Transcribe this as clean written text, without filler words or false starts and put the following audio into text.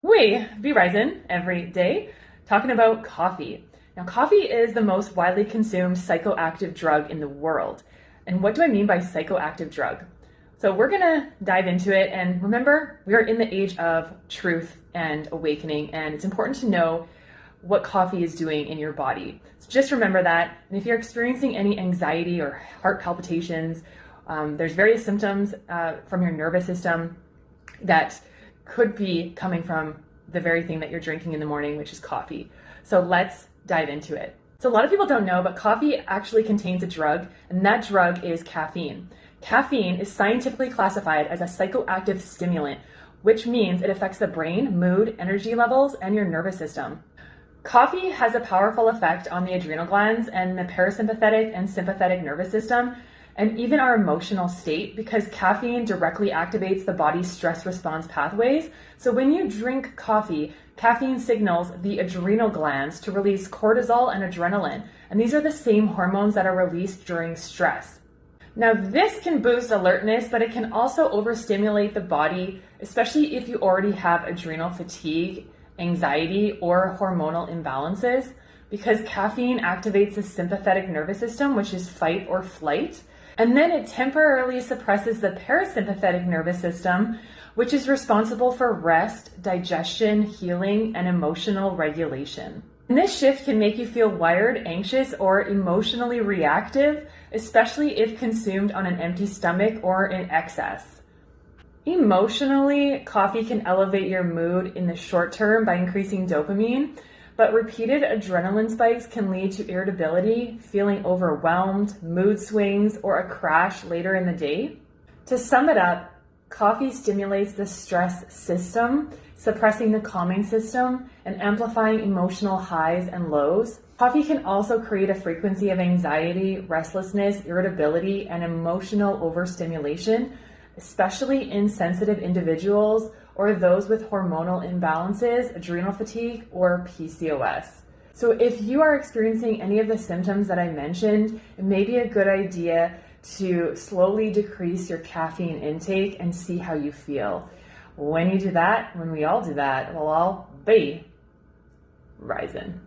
We be rising every day talking about coffee. Now, coffee is the most widely consumed psychoactive drug in the world. And what do I mean by psychoactive drug? So we're gonna dive into it, and remember, we are in the age of truth and awakening, and it's important to know what coffee is doing in your body. So just remember that. And if you're experiencing any anxiety or heart palpitations, there's various symptoms from your nervous system that could be coming from the very thing that you're drinking in the morning, which is coffee. So let's dive into it. So a lot of people don't know, but coffee actually contains a drug, and that drug is caffeine. Caffeine is scientifically classified as a psychoactive stimulant, which means it affects the brain, mood, energy levels, and your nervous system. Coffee has a powerful effect on the adrenal glands and the parasympathetic and sympathetic nervous system, and even our emotional state, because caffeine directly activates the body's stress response pathways. So when you drink coffee, caffeine signals the adrenal glands to release cortisol and adrenaline, and these are the same hormones that are released during stress. Now, this can boost alertness, but it can also overstimulate the body, especially if you already have adrenal fatigue, anxiety, or hormonal imbalances, because caffeine activates the sympathetic nervous system, which is fight or flight. And then it temporarily suppresses the parasympathetic nervous system, which is responsible for rest, digestion, healing, and emotional regulation. And this shift can make you feel wired, anxious, or emotionally reactive, especially if consumed on an empty stomach or in excess. Emotionally, coffee can elevate your mood in the short term by increasing dopamine, but repeated adrenaline spikes can lead to irritability, feeling overwhelmed, mood swings, or a crash later in the day. To sum it up, coffee stimulates the stress system, suppressing the calming system and amplifying emotional highs and lows. Coffee can also create a frequency of anxiety, restlessness, irritability, and emotional overstimulation, especially in sensitive individuals or those with hormonal imbalances, adrenal fatigue, or PCOS. So if you are experiencing any of the symptoms that I mentioned, it may be a good idea to slowly decrease your caffeine intake and see how you feel. When you do that, when we all do that, we'll all be rising.